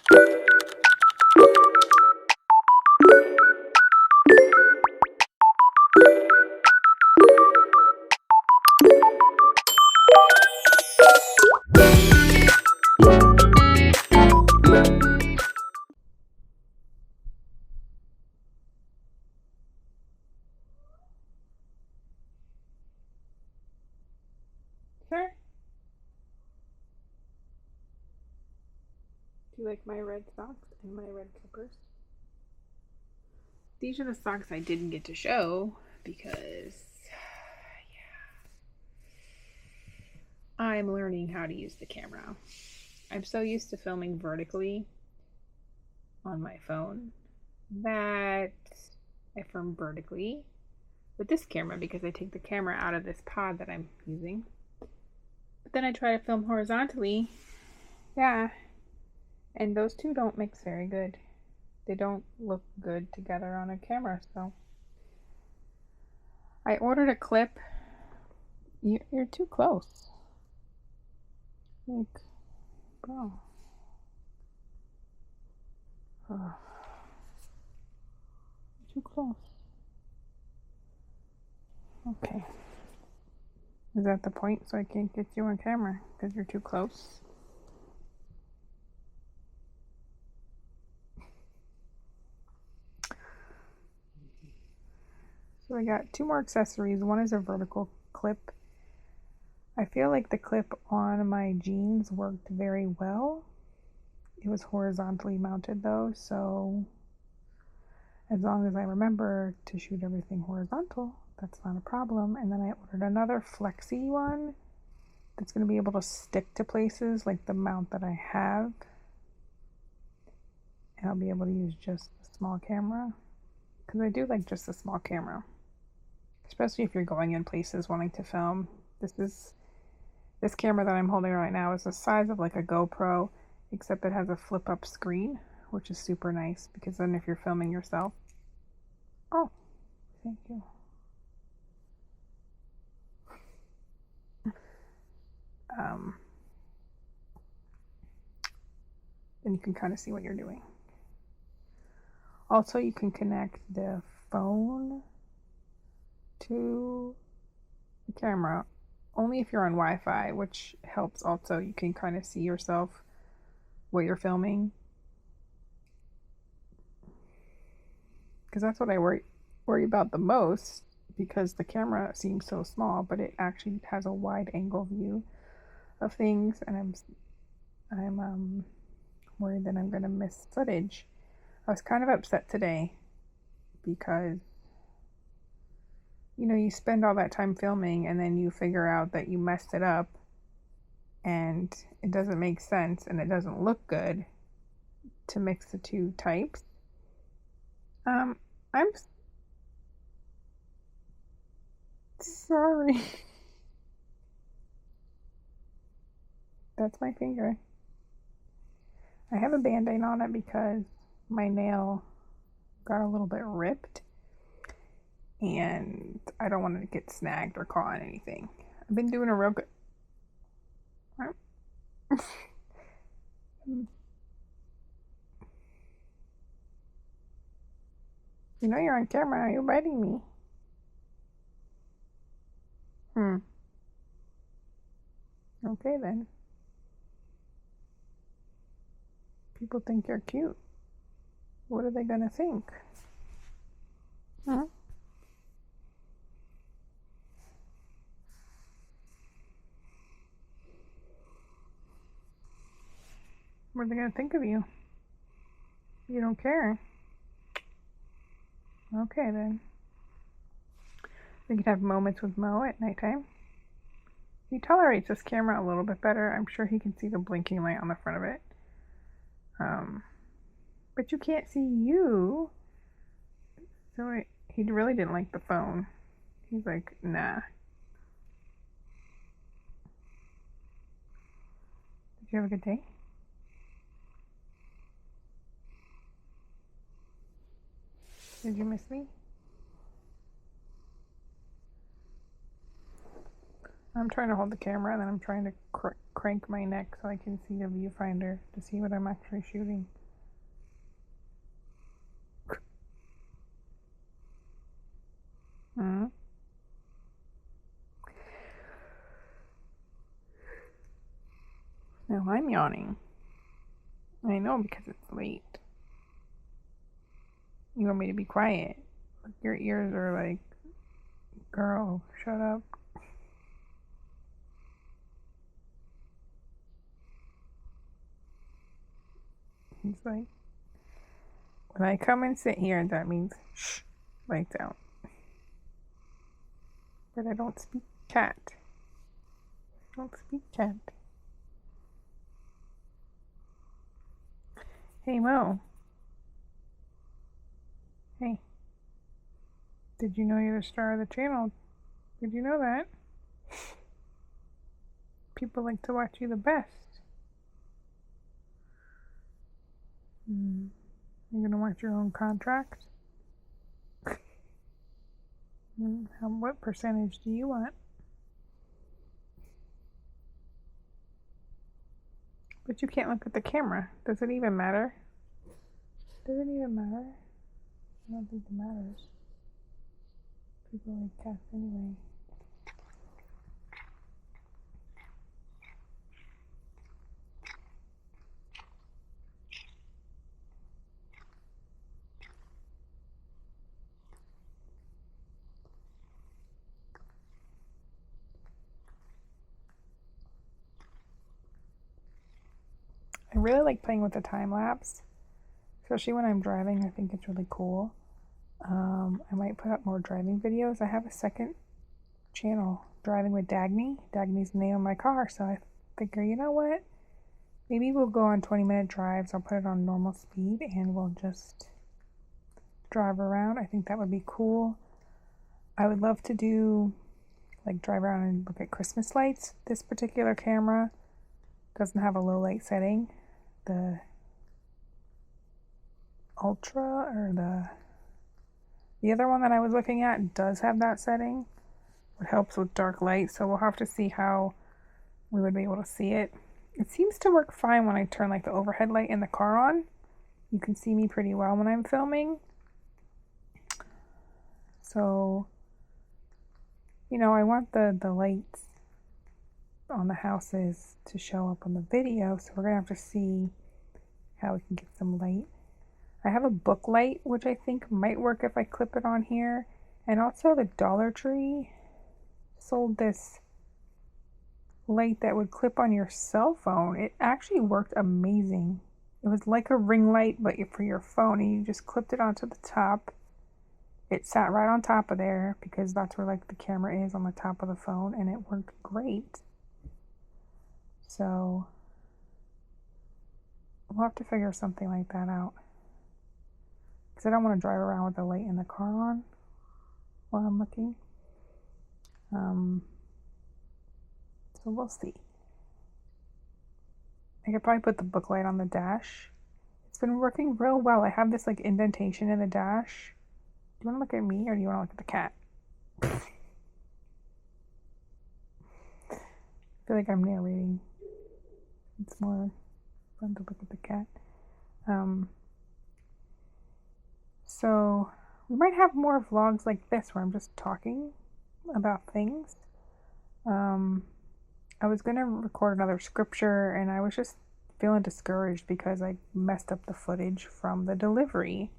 Sure. Do you like my red socks and my red slippers? These are the socks I didn't get to show because I'm learning how to use the camera. I'm so used to filming vertically on my phone that I film vertically with this camera because I take the camera out of this pod that I'm using. But then I try to film horizontally. Yeah. And those two don't mix very good. They don't look good together on a camera, so I ordered a clip. You're too close. Like, bro. Oh. Too close. Okay. Is that the point? So I can't get you on camera because you're too close? So I got two more accessories. One is a vertical clip. I feel like the clip on my jeans worked very well. It was horizontally mounted though, so as long as I remember to shoot everything horizontal, that's not a problem. And then I ordered another flexi one that's going to be able to stick to places like the mount that I have. And I'll be able to use just a small camera because I do like just a small camera, especially if you're going in places wanting to film. This camera that I'm holding right now is the size of like a GoPro, except it has a flip up screen, which is super nice because then if you're filming yourself. Oh, thank you. Then you can kind of see what you're doing. Also, you can connect the phone to the camera only if you're on Wi-Fi, which helps also. You can kind of see yourself, what you're filming. Because that's what I worry about the most, because the camera seems so small, but it actually has a wide angle view of things, and I'm worried that I'm gonna miss footage. I was kind of upset today because you spend all that time filming and then you figure out that you messed it up and it doesn't make sense and it doesn't look good to mix the two types. I'm sorry. That's my finger. I have a band-aid on it because my nail got a little bit ripped and I don't want it to get snagged or caught on anything. I've been doing a real good. You know you're on camera. You're biting me. Okay then. People think you're cute. What are they gonna think? What are they gonna think of you? You don't care. Okay then. We could have moments with Mo at nighttime. He tolerates this camera a little bit better. I'm sure he can see the blinking light on the front of it. But you can't see you. So he really didn't like the phone. He's like, nah. Did you have a good day? Did you miss me? I'm trying to hold the camera and then I'm trying to crank my neck so I can see the viewfinder to see what I'm actually shooting. Hmm? Now I'm yawning. I know, because it's late. You want me to be quiet? Your ears are like, girl, shut up. He's like, when I come and sit here, that means shh, lights out. But I don't speak cat. I don't speak cat. Hey, Mo. Hey. Did you know you're the star of the channel? Did you know that? People like to watch you the best. You're gonna want your own contract? What percentage do you want? But you can't look at the camera. Does it even matter? Does it even matter? I don't think it matters. People like cats anyway. I really like playing with the time lapse, especially when I'm driving. I think it's really cool. I might put up more driving videos. I have a second channel, Driving with Dagny. Dagny's the name of my car, so I figure, you know what? Maybe we'll go on 20-minute drives. I'll put it on normal speed and we'll just drive around. I think that would be cool. I would love to do, like, drive around and look at Christmas lights. This particular camera doesn't have a low light setting. The Ultra, or the other one that I was looking at, does have that setting. It helps with dark light, so we'll have to see how we would be able to see it. It seems to work fine when I turn like the overhead light in the car on. You can see me pretty well when I'm filming. So, you know, I want the lights on the houses to show up on the video, so we're gonna have to see how we can get some light. I have a book light, which I think might work if I clip it on here. And also the Dollar Tree sold this light that would clip on your cell phone. It actually worked amazing. It was like a ring light, but for your phone, and you just clipped it onto the top. It sat right on top of there because that's where like the camera is, on the top of the phone, and it worked great. So we'll have to figure something like that out, because I don't want to drive around with the light in the car on while I'm looking. So we'll see. I could probably put the book light on the dash. It's been working real well. I have this like indentation in the dash. Do you want to look at me or do you want to look at the cat? I feel like I'm narrating. It's more fun to look at the cat. So we might have more vlogs like this where I'm just talking about things. I was gonna record another scripture and I was just feeling discouraged because I messed up the footage from the delivery.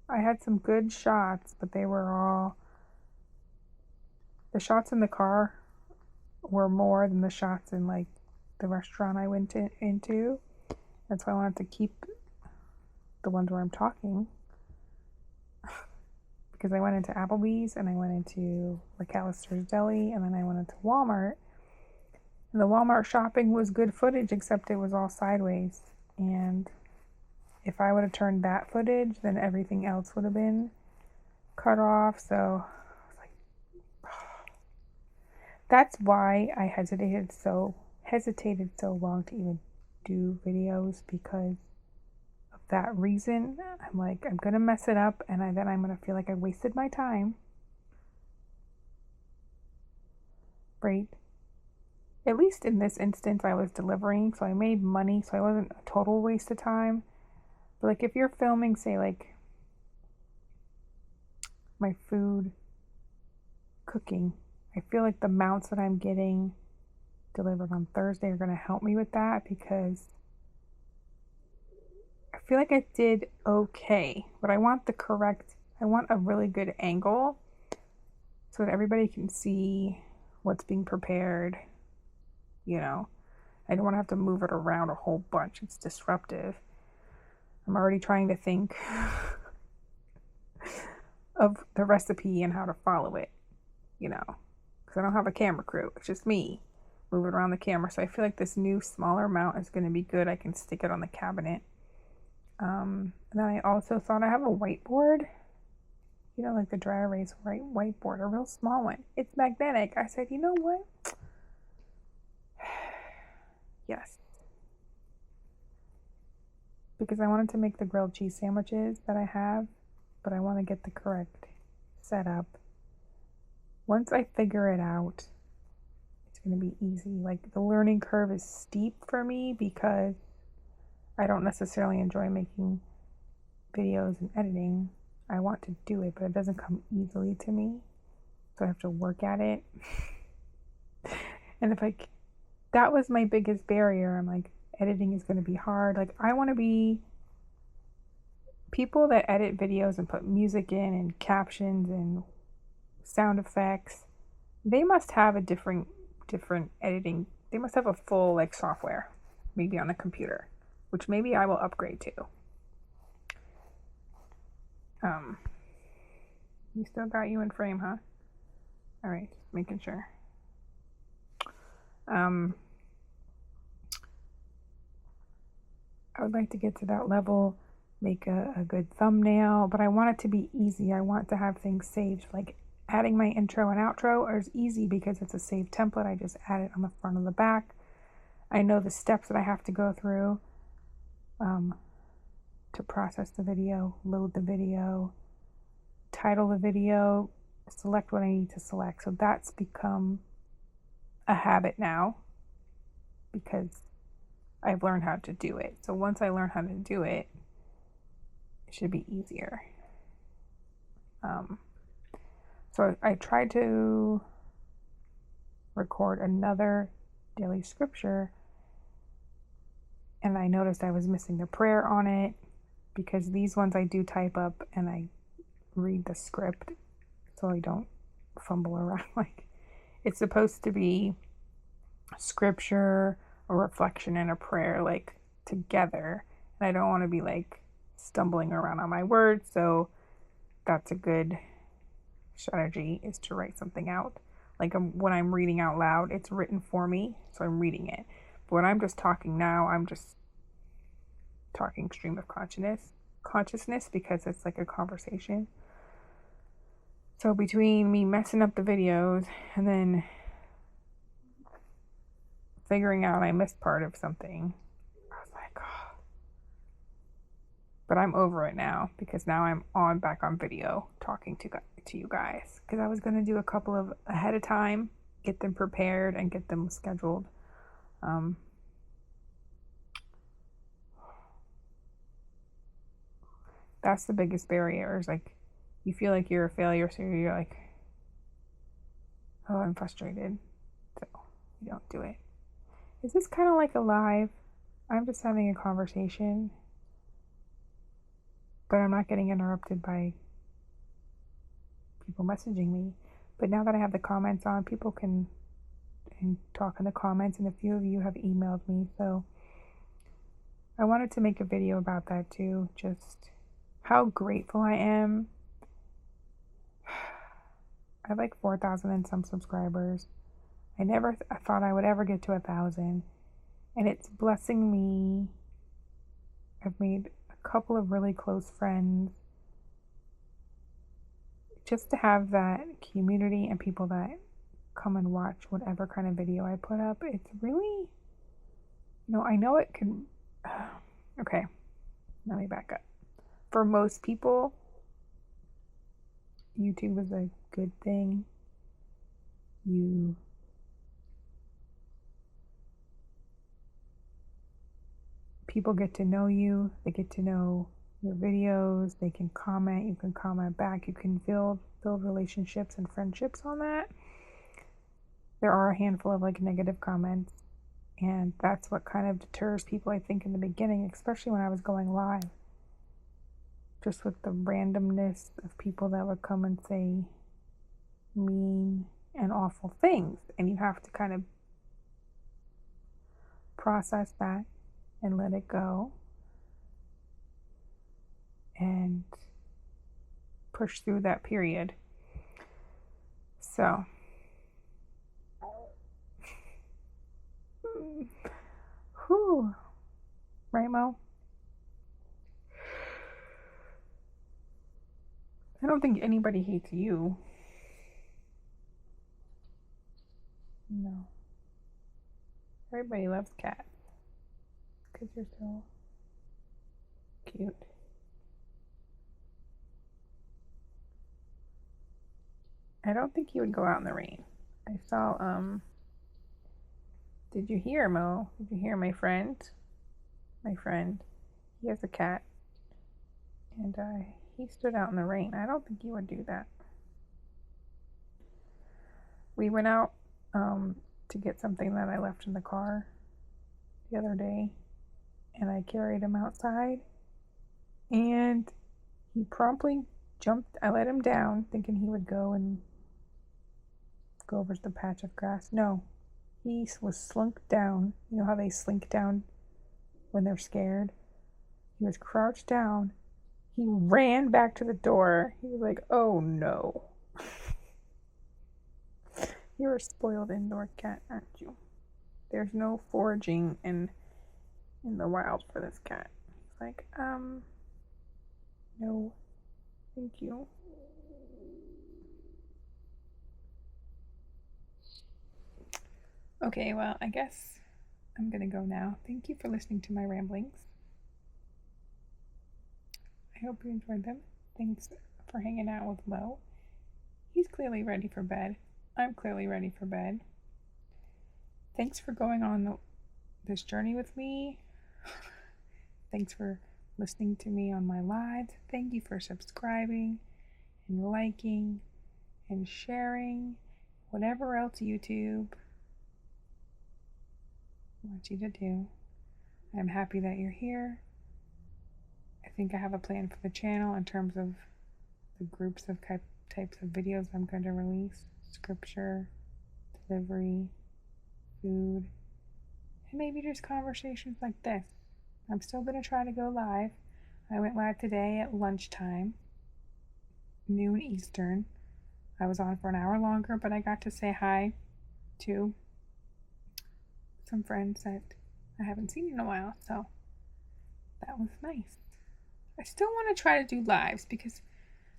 I had some good shots, but they were all, the shots in the car were more than the shots in like the restaurant I went into. That's why I wanted to keep the ones where I'm talking, because I went into Applebee's and I went into McAllister's Deli and then I went into Walmart. And the Walmart shopping was good footage, except it was all sideways. And if I would have turned that footage, then everything else would have been cut off. So I was like, that's why I hesitated so long to even do videos, because of that reason. I'm like, I'm gonna mess it up, and then I'm gonna feel like I wasted my time. right? At least in this instance, I was delivering, so I made money, so I wasn't a total waste of time. But like if you're filming, say like my food cooking, I feel like the amounts that I'm getting delivered on Thursday are going to help me with that, because I feel like I did okay, but I want a really good angle so that everybody can see what's being prepared. You know, I don't want to have to move it around a whole bunch. It's disruptive. I'm already trying to think of the recipe and how to follow it, because I don't have a camera crew. It's just me moving around the camera. So I feel like this new smaller mount is going to be good. I can stick it on the cabinet. And then I also thought I have a whiteboard, like the dry erase whiteboard, a real small one. It's magnetic. I said, you know what? Yes. Because I wanted to make the grilled cheese sandwiches that I have, but I want to get the correct setup. Once I figure it out, it's going to be easy. Like, the learning curve is steep for me because I don't necessarily enjoy making videos and editing. I want to do it, but it doesn't come easily to me. So I have to work at it. And that was my biggest barrier. I'm like, editing is going to be hard. Like, I want to be people that edit videos and put music in and captions and sound effects. They must have a different editing. They must have a full like software, maybe on the computer, which maybe I will upgrade to. You still got you in frame, huh? All right, just making sure. I would like to get to that level, make a good thumbnail, but I want it to be easy. I want to have things saved. Like adding my intro and outro is easy because it's a saved template. I just add it on the front and the back. I know the steps that I have to go through to process the video, load the video, title the video, select what I need to select. So that's become a habit now because I've learned how to do it. So once I learn how to do it, it should be easier. So I tried to record another daily scripture, and I noticed I was missing the prayer on it because these ones I do type up and I read the script so I don't fumble around. Like, it's supposed to be scripture, a reflection, and a prayer like together, and I don't want to be like stumbling around on my words. So that's a good strategy, is to write something out. Like when I'm reading out loud, it's written for me, so I'm reading it. But when I'm just talking now, I'm just talking stream of consciousness because it's like a conversation. So between me messing up the videos and then figuring out I missed part of something, I was like, oh. But I'm over it now because now I'm back on video talking to you guys, because I was going to do a couple of ahead of time, get them prepared and get them scheduled. That's the biggest barrier, is like you feel like you're a failure, so you're like, oh, I'm frustrated, so you don't do it. Is this kind of like a live? I'm just having a conversation, but I'm not getting interrupted by people messaging me. But now that I have the comments on, people can talk in the comments, and a few of you have emailed me, so I wanted to make a video about that too, just how grateful I am. I have like 4,000 and some subscribers. I never thought I would ever get to 1,000, and it's blessing me. I've made a couple of really close friends. Just to have that community and people that come and watch whatever kind of video I put up, it's really, I know it can, okay, let me back up. For most people, YouTube is a good thing. You people get to know you, they get to know your videos, they can comment, you can comment back, you can build relationships and friendships on that. There are a handful of like negative comments, and that's what kind of deters people, I think, in the beginning, especially when I was going live. Just with the randomness of people that would come and say mean and awful things, and you have to kind of process that and let it go and push through that period. So whew. Right, Mo? I don't think anybody hates you. No. Everybody loves cats because you're so cute. I don't think you would go out in the rain. I saw, did you hear, Mo? Did you hear my friend? My friend, he has a cat, and he stood out in the rain. I don't think you would do that. We went out to get something that I left in the car the other day, and I carried him outside, and he promptly jumped. I let him down thinking he would go over to the patch of grass. No, he was slunk down. You know how they slink down when they're scared? He was crouched down. He ran back to the door. He was like, oh no. You're a spoiled indoor cat, aren't you? There's no foraging in the wild for this cat. He's like, no, thank you. Okay, well, I guess I'm gonna go now. Thank you for listening to my ramblings. I hope you enjoyed them. Thanks for hanging out with Mo. He's clearly ready for bed. I'm clearly ready for bed. Thanks for going on this journey with me. Thanks for listening to me on my lives. Thank you for subscribing and liking and sharing. Whatever else YouTube wants you to do. I'm happy that you're here. I think I have a plan for the channel in terms of the groups of types of videos I'm going to release. Scripture, delivery, food, and maybe just conversations like this. I'm still going to try to go live. I went live today at lunchtime, noon Eastern. I was on for an hour longer, but I got to say hi to some friends that I haven't seen in a while, so that was nice. I still want to try to do lives because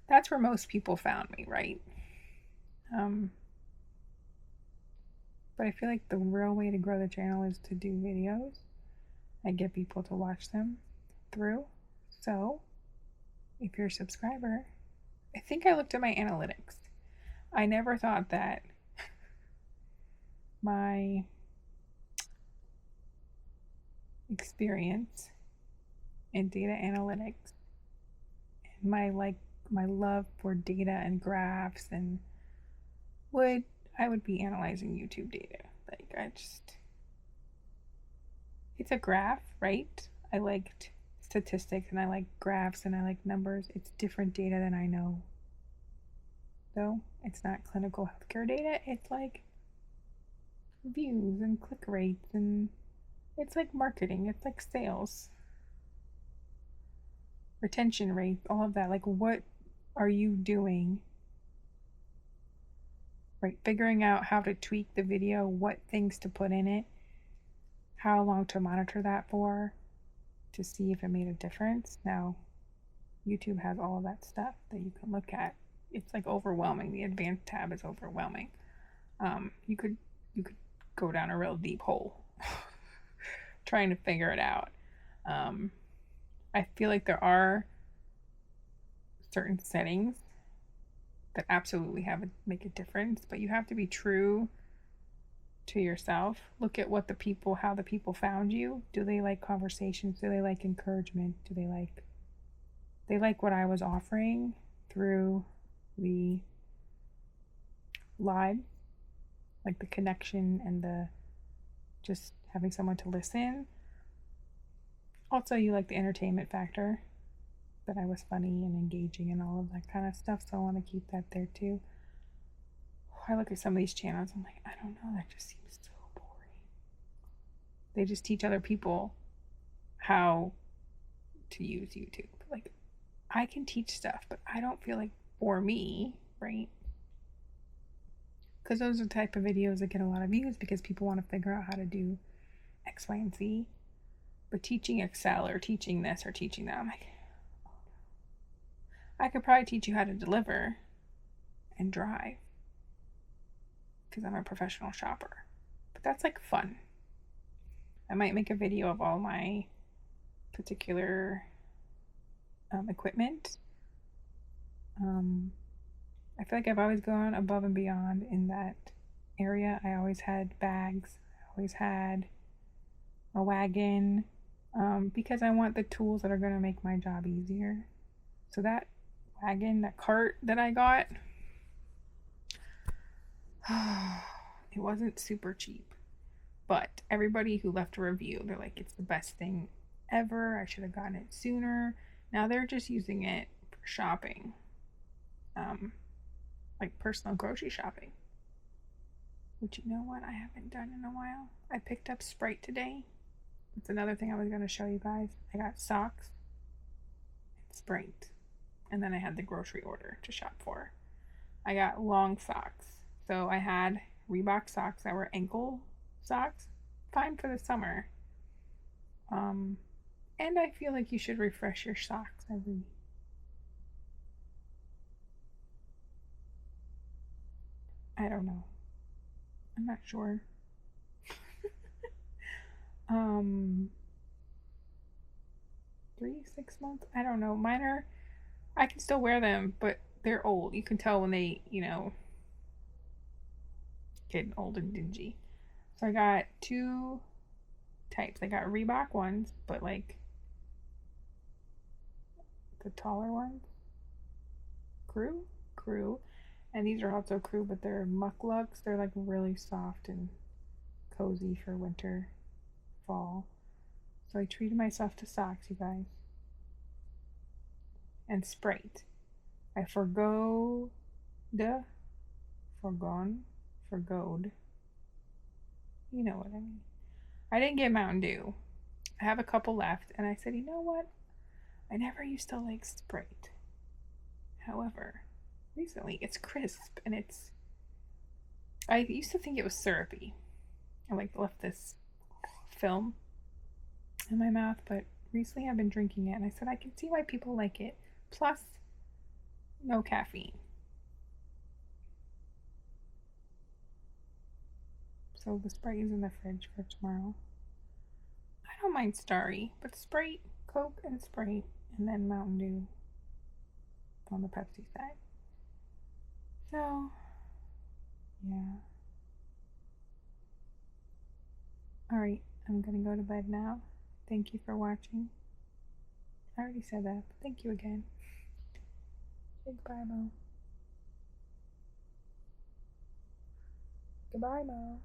that's where most people found me, right? But I feel like the real way to grow the channel is to do videos and get people to watch them through. So if you're a subscriber, I think I looked at my analytics. I never thought that my experience in data analytics and my love for data and graphs and I would be analyzing YouTube data. It's a graph, right? I liked statistics and I like graphs and I like numbers. It's different data than I know, though. It's not clinical healthcare data. It's like views and click rates, and it's like marketing. It's like sales, retention rates, all of that. Like, what are you doing? Right, figuring out how to tweak the video, what things to put in it, how long to monitor that for, to see if it made a difference. Now, YouTube has all of that stuff that you can look at. It's like overwhelming. The advanced tab is overwhelming. You could go down a real deep hole trying to figure it out. I feel like there are certain settings that absolutely make a difference, but you have to be true to yourself. Look at what the people, how the people found you. Do they like conversations? Do they like encouragement? Do they like what I was offering through the live, like the connection and the just having someone to listen. Also, you like the entertainment factor, that I was funny and engaging and all of that kind of stuff, so I want to keep that there too. I look at some of these channels, I'm like, I don't know, that just seems so boring. They just teach other people how to use YouTube. Like, I can teach stuff, but I don't feel like for me, right? Because those are the type of videos that get a lot of views because people want to figure out how to do X, Y, and Z. But teaching Excel or teaching this or teaching that, I'm like, I could probably teach you how to deliver and drive because I'm a professional shopper. But that's like fun. I might make a video of all my particular equipment. I feel like I've always gone above and beyond in that area. I always had bags. I always had a wagon because I want the tools that are going to make my job easier. So that wagon, that cart that I got, it wasn't super cheap. But everybody who left a review, they're like, it's the best thing ever. I should have gotten it sooner. Now they're just using it for shopping. Like personal grocery shopping. Which, you know what, I haven't done in a while. I picked up Sprite today. That's another thing I was going to show you guys. I got socks and Sprite. And then I had the grocery order to shop for. I got long socks. So I had Reebok socks that were ankle socks. Fine for the summer. And I feel like you should refresh your socks every... I don't know. I'm not sure. 3, 6 months? I don't know. Mine are, I can still wear them, but they're old. You can tell when they, get old and dingy. So I got 2 types. I got Reebok ones, but like the taller ones. Crew. And these are also crew, but they're mucklucks. They're like really soft and cozy for winter, fall. So I treated myself to socks, you guys. And Sprite. I forgoed. You know what I mean. I didn't get Mountain Dew. I have a couple left, and I said, you know what? I never used to like Sprite. However, recently it's crisp and I used to think it was syrupy. I like left this film in my mouth, but recently I've been drinking it and I said I can see why people like it. Plus, no caffeine. So the Sprite is in the fridge for tomorrow. I don't mind Starry, but Sprite, Coke, and Sprite, and then Mountain Dew on the Pepsi side. So, yeah. Alright, I'm gonna go to bed now. Thank you for watching. I already said that, but thank you again. Say goodbye, Mo. Goodbye, Mo.